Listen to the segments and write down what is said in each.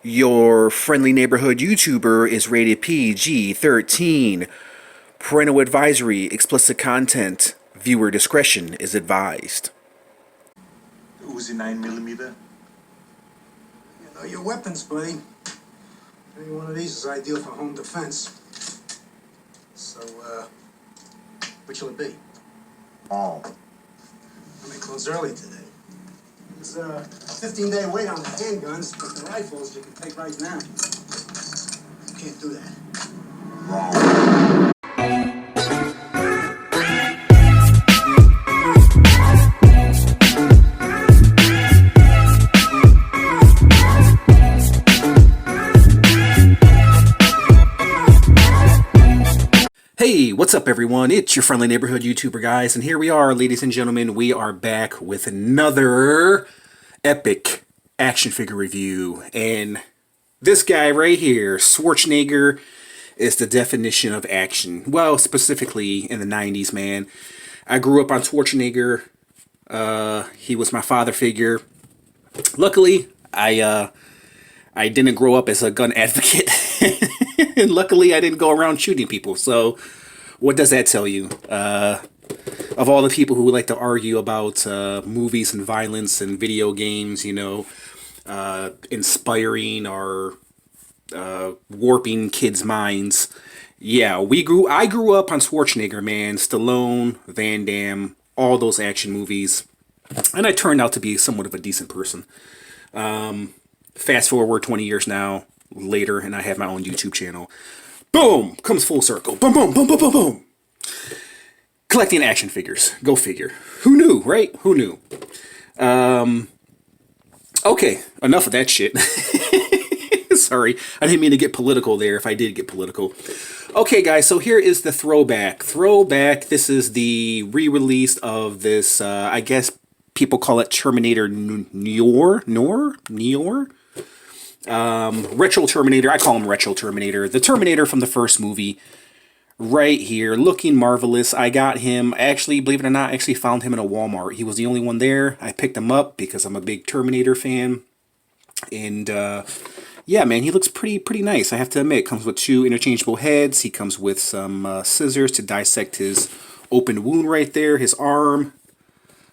Your friendly neighborhood YouTuber is rated PG-13. Parental advisory, explicit content. Viewer discretion is advised. Uzi 9mm. You know your weapons, buddy. Any one of these is ideal for home defense. So, which will it be? All. I may close early today. There's a 15-day wait on the handguns, but the rifles you can take right now. You can't do that. Wrong. Hey, what's up everyone? It's your friendly neighborhood YouTuber guys, and here we are, ladies and gentlemen. We are back with another epic action figure review, and this guy right here, Schwarzenegger, is the definition of action. Well, specifically in the 90s, man. I grew up on Schwarzenegger. He was my father figure. Luckily, I didn't grow up as a gun advocate. And luckily, I didn't go around shooting people. So, what does that tell you? Of all the people who like to argue about movies and violence and video games, you know, inspiring or warping kids' minds. Yeah, I grew up on Schwarzenegger, man. Stallone, Van Damme, all those action movies. And I turned out to be somewhat of a decent person. Fast forward 20 years now later, and I have my own YouTube channel. Boom! Comes full circle. Boom, boom, boom, boom, boom, boom. Collecting action figures. Go figure. Who knew, right? Who knew? Okay, enough of that shit. Sorry, I didn't mean to get political there if I did get political. Okay, guys, so here is the throwback. This is the re-release of this, I guess people call it Terminator Neca? Retro Terminator. I call him Retro Terminator. The Terminator from the first movie. Right here. Looking marvelous. I got him. Actually, believe it or not, I actually found him in a Walmart. He was the only one there. I picked him up because I'm a big Terminator fan. And, yeah, man, he looks pretty nice. I have to admit, comes with 2 interchangeable heads. He comes with some scissors to dissect his open wound right there. His arm.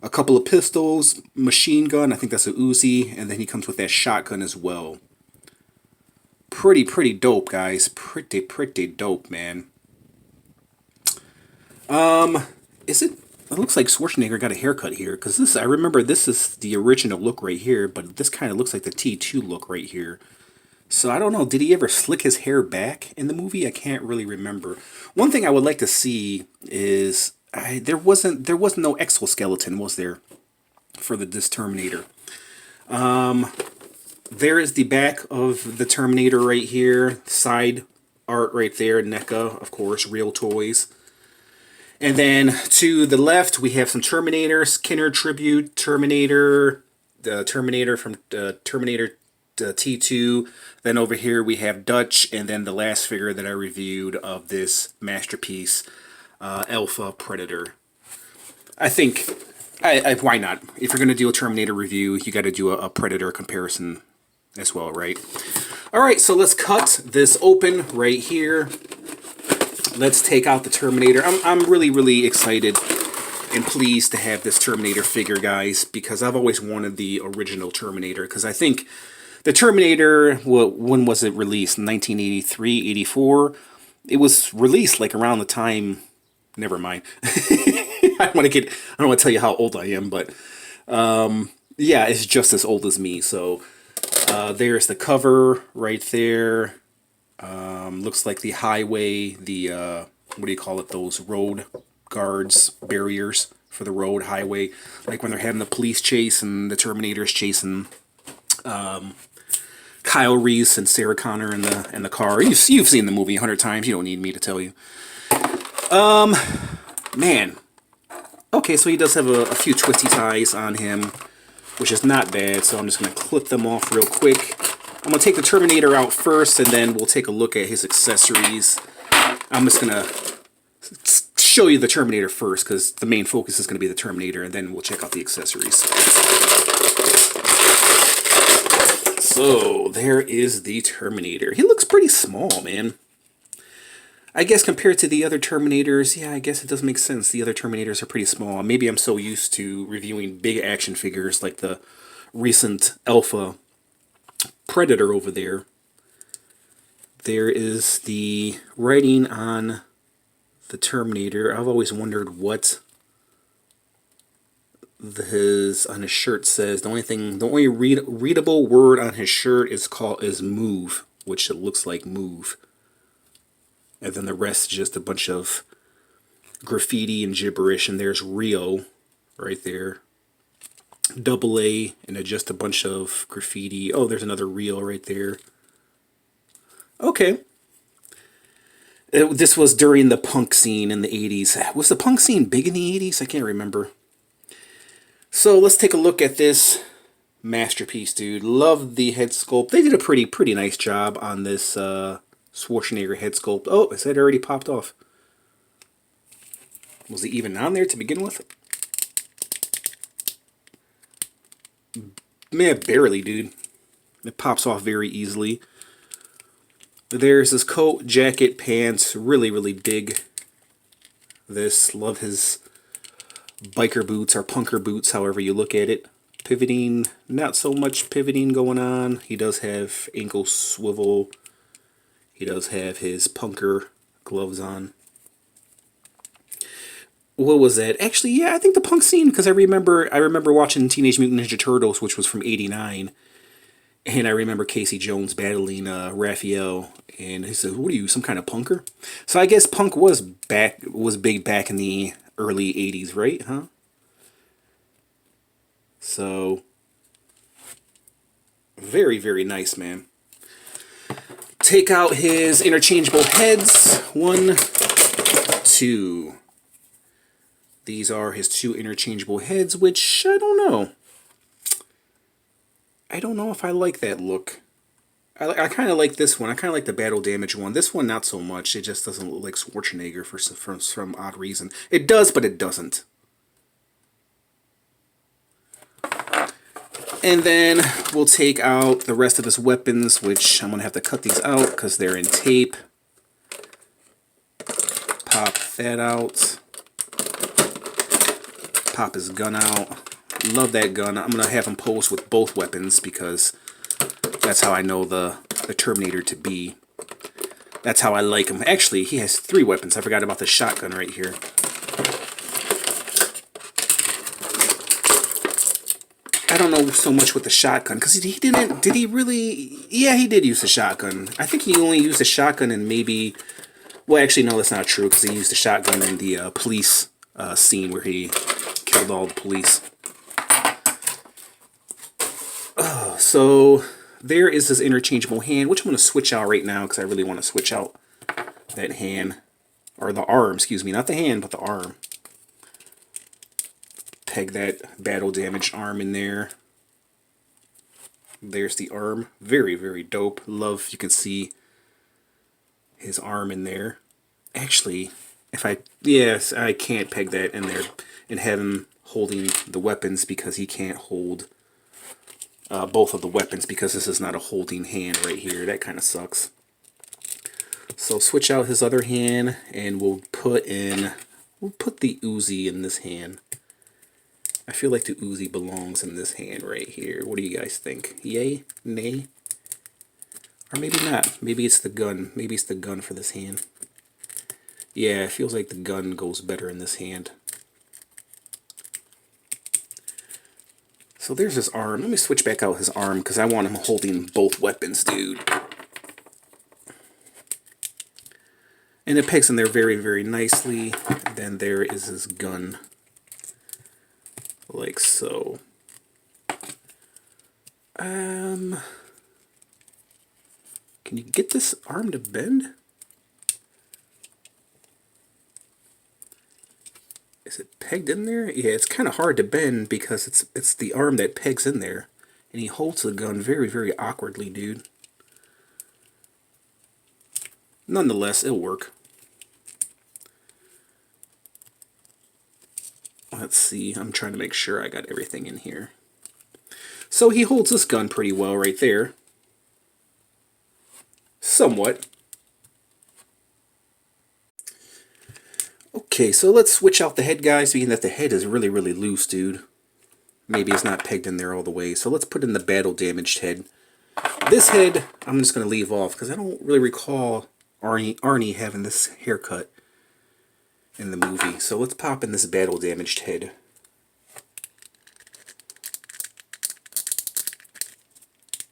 A couple of pistols. Machine gun. I think that's a Uzi. And then he comes with that shotgun as well. Pretty dope, guys. Pretty dope, man. It looks like Schwarzenegger got a haircut here, because I remember this is the original look right here, but this kind of looks like the T2 look right here. So I don't know, did he ever slick his hair back in the movie? I can't really remember. One thing I would like to see is there wasn't no exoskeleton, was there, for this Terminator? There is the back of the Terminator right here. Side art right there. NECA, of course, real toys. And then to the left, we have some Terminator, Skinner tribute, Terminator, the Terminator from Terminator T2. Then over here we have Dutch, and then the last figure that I reviewed of this masterpiece, Alpha Predator. I think, why not? If you're going to do a Terminator review, you got to do a Predator comparison as well, right? All right, so let's cut this open right here. Let's take out the Terminator. I'm really excited and pleased to have this Terminator figure, guys, because I've always wanted the original Terminator, because I think the Terminator, when was it released? 1983, 84? It was released like around the time, never mind. I don't want to tell you how old I am, but yeah, it's just as old as me. So there's the cover right there. Looks like the highway, the, what do you call it, those road guards, barriers for the road, highway, like when they're having the police chase and the Terminator's chasing Kyle Reese and Sarah Connor in the car. You've seen the movie 100 times, you don't need me to tell you. Man. Okay, so he does have a few twisty ties on him, which is not bad, so I'm just going to clip them off real quick. I'm going to take the Terminator out first, and then we'll take a look at his accessories. I'm just going to show you the Terminator first, because the main focus is going to be the Terminator, and then we'll check out the accessories. So, there is the Terminator. He looks pretty small, man. I guess compared to the other Terminators, yeah, I guess it does make sense. The other Terminators are pretty small. Maybe I'm so used to reviewing big action figures like the recent Alpha Predator over there. There is the writing on the Terminator. I've always wondered what on his shirt says. The only readable word on his shirt is move, which it looks like move. And then the rest is just a bunch of graffiti and gibberish. And there's Rio right there. Double A, and just a bunch of graffiti. Oh, there's another Rio right there. Okay. This was during the punk scene in the 80s. Was the punk scene big in the 80s? I can't remember. So let's take a look at this masterpiece, dude. Love the head sculpt. They did a pretty nice job on this Schwarzenegger head sculpt. Oh, his head already popped off. Was he even on there to begin with? Man, barely, dude. It pops off very easily. There's his coat, jacket, pants. Really dig this. Love his biker boots or punker boots, however you look at it. Pivoting, not so much pivoting going on. He does have ankle swivel. He does have his punker gloves on. What was that? Actually, yeah, I think the punk scene, because I remember watching Teenage Mutant Ninja Turtles, which was from '89. And I remember Casey Jones battling Raphael, and he said, "What are you, some kind of punker?" So I guess punk was big back in the early '80s, right? Huh? So very nice, man. Take out his interchangeable heads. 1, 2. These are his 2 interchangeable heads, which I don't know. I don't know if I like that look. I kind of like this one. I kind of like the battle damage one. This one, not so much. It just doesn't look like Schwarzenegger for some odd reason. It does, but it doesn't. And then we'll take out the rest of his weapons, which I'm going to have to cut these out because they're in tape. Pop that out. Pop his gun out. Love that gun. I'm going to have him pose with both weapons because that's how I know the Terminator to be. That's how I like him. Actually, he has 3 weapons. I forgot about the shotgun right here. I don't know so much with the shotgun because he didn't. Did he really? Yeah, he did use the shotgun. I think he only used the shotgun in maybe. Well, actually, no, that's not true because he used the shotgun in the police scene where he killed all the police. So there is his interchangeable hand, which I'm going to switch out right now because I really want to switch out that hand. Or the arm, excuse me. Not the hand, but the arm. Peg that battle damaged arm in there. There's the arm. Very dope. Love, you can see his arm in there. Actually, yes, I can't peg that in there and have him holding the weapons because he can't hold both of the weapons because this is not a holding hand right here. That kind of sucks. So switch out his other hand and we'll put the Uzi in this hand. I feel like the Uzi belongs in this hand right here. What do you guys think? Yay? Nay? Or maybe not. Maybe it's the gun. Maybe it's the gun for this hand. Yeah, it feels like the gun goes better in this hand. So there's his arm. Let me switch back out his arm because I want him holding both weapons, dude. And it pegs in there very nicely. Then there is his gun. Like so. Can you get this arm to bend? Is it pegged in there? Yeah, it's kind of hard to bend because it's the arm that pegs in there. And he holds the gun very awkwardly, dude. Nonetheless, it'll work. Let's see, I'm trying to make sure I got everything in here. So he holds this gun pretty well right there. somewhat. Okay, so let's switch out the head, guys, being that the head is really, really loose, dude. Maybe it's not pegged in there all the way. So let's put in the battle-damaged head. This head, I'm just going to leave off, because I don't really recall Arnie having this haircut in the movie. So let's pop in this battle-damaged head.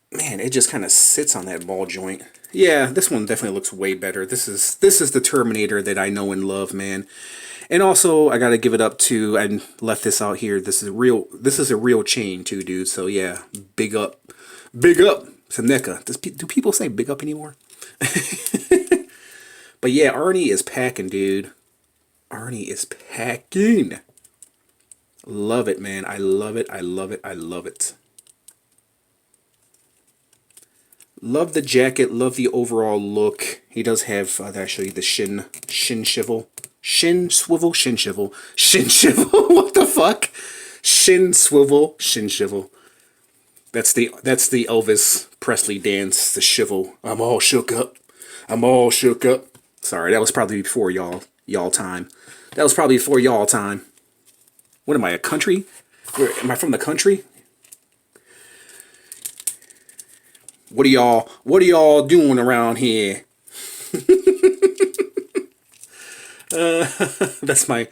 Man, it just kind of sits on that ball joint. Yeah, this one definitely looks way better. This is the Terminator that I know and love, man. And also, I gotta give it up to, I left this out here. This is a real chain too, dude. So yeah, big up to Neca. Do people say big up anymore? But yeah, Arnie is packing, dude. Arnie is packing. Love it, man. I love it. I love it. I love it. Love the jacket. Love the overall look. He does have, I'll show you the shin swivel. What the fuck? Shin swivel. That's the Elvis Presley dance, the shivel. I'm all shook up. Sorry, that was probably before y'all time. What am I, a country? Am I from the country? What are y'all doing around here? That's my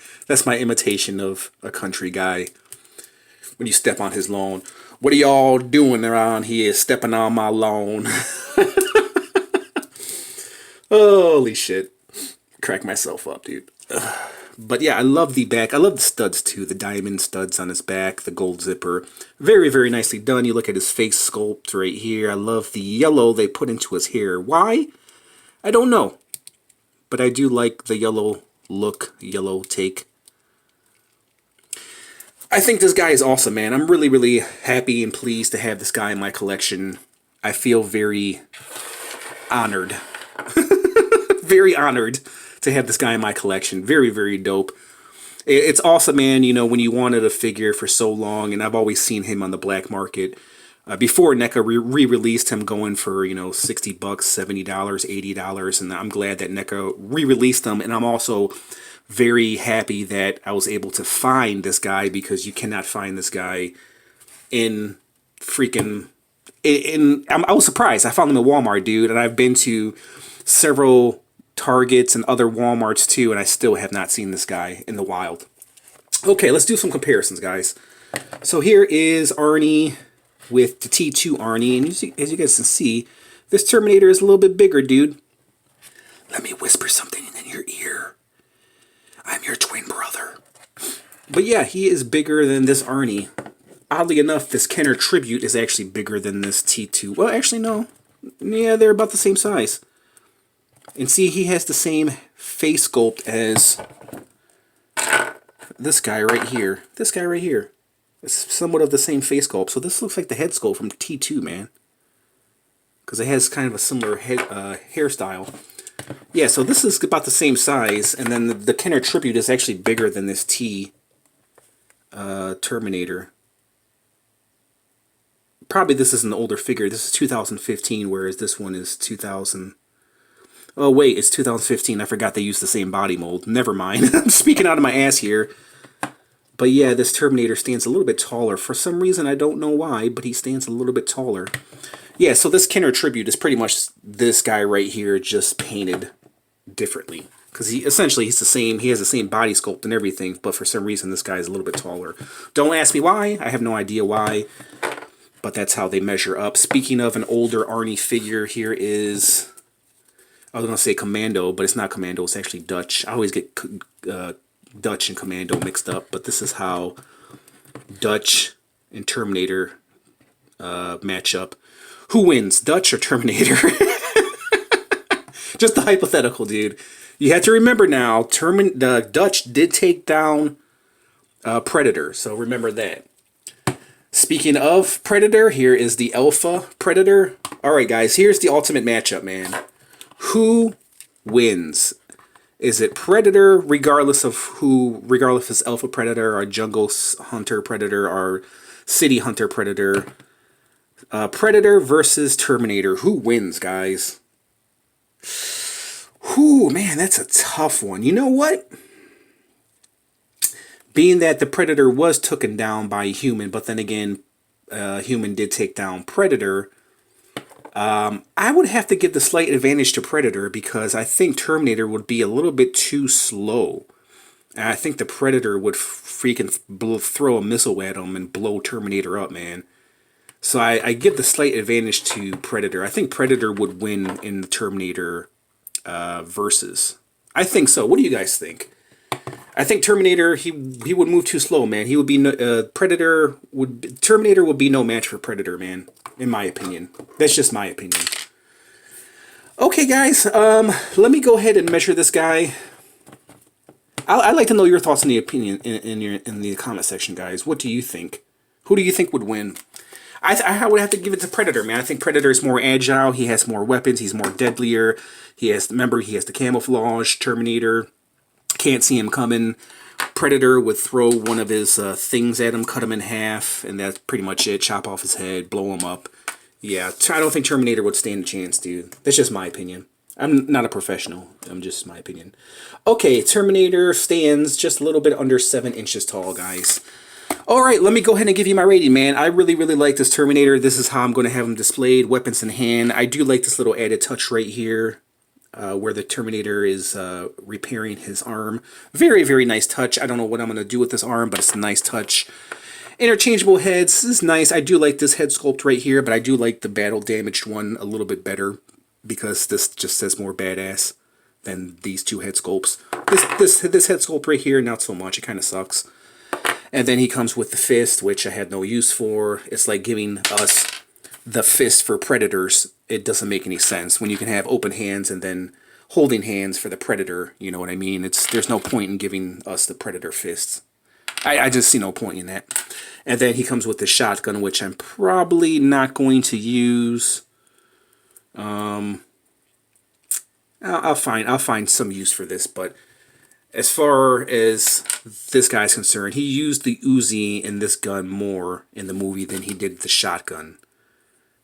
imitation of a country guy. When you step on his lawn. What are y'all doing around here stepping on my lawn? Holy shit. Crack myself up, dude. But yeah, I love the back. I love the studs too. The diamond studs on his back. The gold zipper. Very, very nicely done. You look at his face sculpt right here. I love the yellow they put into his hair. Why? I don't know. But I do like the yellow look. Yellow take. I think this guy is awesome, man. I'm really, really happy and pleased to have this guy in my collection. I feel very honored. Very honored to have this guy in my collection. Very, very dope. It's awesome, man, you know, when you wanted a figure for so long, and I've always seen him on the black market. Before NECA re-released him going for, you know, $60, $70, $80, and I'm glad that NECA re-released him, and I'm also very happy that I was able to find this guy, because you cannot find this guy in freaking... I was surprised. I found him at Walmart, dude, and I've been to several Targets and other Walmarts too, and I still have not seen this guy in the wild. Okay, let's do some comparisons, guys. So here is Arnie with the T2 Arnie, and as you guys can see, this Terminator is a little bit bigger, dude. Let me whisper something in your ear. I'm your twin brother. But yeah, he is bigger than this Arnie. Oddly enough, this Kenner Tribute is actually bigger than this T2. Well, actually, no. Yeah, they're about the same size. And see, he has the same face sculpt as this guy right here. This guy right here. It's somewhat of the same face sculpt. So this looks like the head sculpt from T2, man. Because it has kind of a similar head hairstyle. Yeah, so this is about the same size. And then the Kenner Tribute is actually bigger than this T Terminator. Probably this is an older figure. This is 2015, whereas this one is 2000... Oh, wait, it's 2015. I forgot they used the same body mold. Never mind. I'm speaking out of my ass here. But yeah, this Terminator stands a little bit taller. For some reason, I don't know why, but he stands a little bit taller. Yeah, so this Kenner Tribute is pretty much this guy right here, just painted differently. Because he's the same. He has the same body sculpt and everything, but for some reason, this guy is a little bit taller. Don't ask me why. I have no idea why. But that's how they measure up. Speaking of an older Arnie figure, here is... I was going to say Commando, but it's not Commando. It's actually Dutch. I always get Dutch and Commando mixed up, but this is how Dutch and Terminator match up. Who wins, Dutch or Terminator? Just a hypothetical, dude. You have to remember now, the Dutch did take down Predator, so remember that. Speaking of Predator, here is the Alpha Predator. Alright guys, here's the ultimate matchup, man. Who wins? Is it Predator, regardless if it's Alpha Predator or Jungle Hunter Predator or City Hunter Predator? Predator versus Terminator. Who wins, guys? Whew, man, that's a tough one. You know what? Being that the Predator was taken down by a human, but then again, human did take down Predator. I would have to give the slight advantage to Predator because I think Terminator would be a little bit too slow. And I think the Predator would freaking throw a missile at him and blow Terminator up, man. So I give the slight advantage to Predator. I think Predator would win in the Terminator versus. I think so. What do you guys think? I think Terminator he would move too slow, man. He would be Terminator would be no match for Predator, man. In my opinion, that's just my opinion. Okay, guys, let me go ahead and measure this guy. I'd like to know your thoughts on the opinion in the comment section, guys. What do you think? Who do you think would win? I would have to give it to Predator, man. I think Predator is more agile. He has more weapons. He's more deadlier. He has the camouflage. Terminator can't see him coming. Predator would throw one of his things at him, cut him in half, and that's pretty much it. Chop off his head, blow him up. Yeah, I don't think Terminator would stand a chance, dude. That's just my opinion. I'm not a professional. I'm just my opinion. Okay, Terminator stands just a little bit under 7 inches tall, guys. All right, let me go ahead and give you my rating, man. I really, really like this Terminator. This is how I'm going to have him displayed, weapons in hand. I do like this little added touch right here where the Terminator is repairing his arm. Very, very nice touch. I don't know what I'm going to do with this arm, but it's a nice touch. Interchangeable heads. This is nice. I do like this head sculpt right here, but I do like the battle-damaged one a little bit better because this just says more badass than these two head sculpts. This head sculpt right here, not so much. It kind of sucks. And then he comes with the fist, which I had no use for. It's like giving us the fist for Predators. It doesn't make any sense when you can have open hands and then holding hands for the Predator. You know what I mean? There's no point in giving us the Predator fists. I just see no point in that. And then he comes with the shotgun, which I'm probably not going to use. I'll find some use for this, but as far as this guy's concerned, he used the Uzi in this gun more in the movie than he did the shotgun,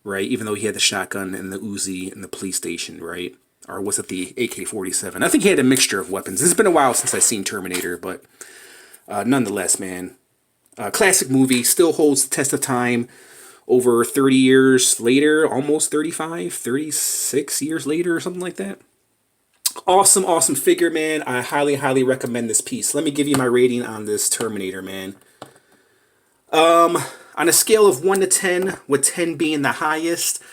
right? Even though he had the shotgun and the Uzi in the police station, right? Or was it the AK-47? I think he had a mixture of weapons. It's been a while since I've seen Terminator, but nonetheless, man. Classic movie, still holds the test of time over 30 years later, almost 35, 36 years later or something like that. Awesome, awesome figure, man. I highly, highly recommend this piece. Let me give you my rating on this Terminator, man. On a scale of 1 to 10, with 10 being the highest,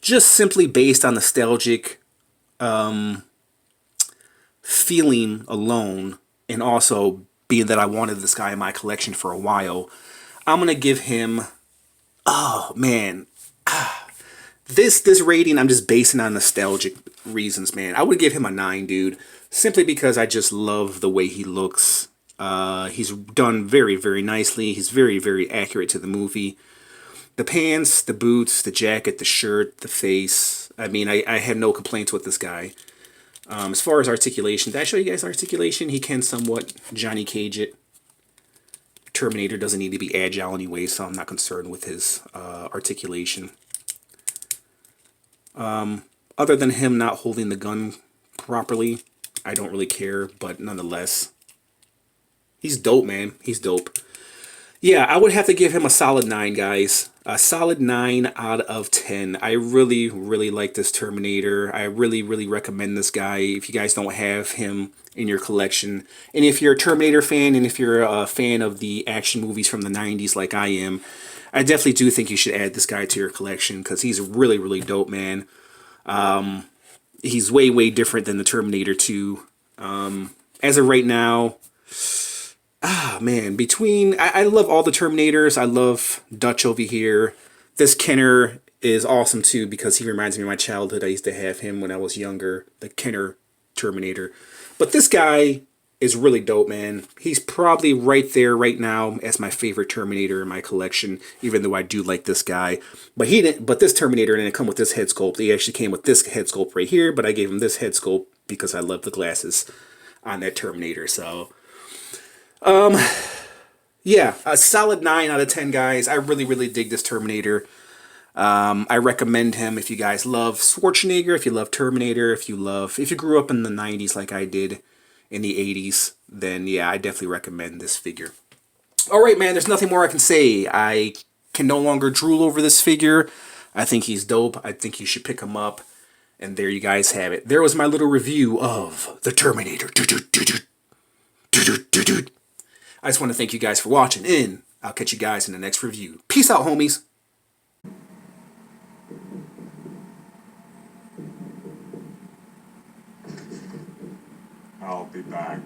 just simply based on nostalgic feeling alone, and also being that I wanted this guy in my collection for a while, I'm going to give him, oh, man, This rating I'm just basing on nostalgic reasons, man. I would give him a 9, dude. Simply because I just love the way he looks. He's done very, very nicely. He's very, very accurate to the movie. The pants, the boots, the jacket, the shirt, the face. I mean, I had no complaints with this guy. As far as articulation, did I show you guys articulation? He can somewhat Johnny Cage it. Terminator doesn't need to be agile anyway, so I'm not concerned with his articulation. Other than him not holding the gun properly, I don't really care, but nonetheless, he's dope, man. He's dope. Yeah, I would have to give him a solid 9, guys. A solid 9 out of 10. I really, really like this Terminator. I really, really recommend this guy if you guys don't have him in your collection. And if you're a Terminator fan, and if you're a fan of the action movies from the 90s like I am, I definitely do think you should add this guy to your collection because he's really, really dope, man. He's way, way different than the Terminator 2. As of right now, man, I love all the Terminators. I love Dutch over here. This Kenner is awesome too because he reminds me of my childhood. I used to have him when I was younger, the Kenner Terminator. But this guy is really dope, man. He's probably right there right now as my favorite Terminator in my collection, even though I do like this guy. But this Terminator didn't come with this head sculpt. He actually came with this head sculpt right here, but I gave him this head sculpt because I love the glasses on that Terminator. So, yeah, a solid 9 out of 10, guys. I really, really dig this Terminator. I recommend him if you guys love Schwarzenegger, if you love Terminator, if you grew up in the 90s like I did in the 80s, then yeah, I definitely recommend this figure. Alright, man, there's nothing more I can say. I can no longer drool over this figure. I think he's dope. I think you should pick him up. And there you guys have it. There was my little review of the Terminator. I just want to thank you guys for watching, and I'll catch you guys in the next review. Peace out, homies. I'll be back.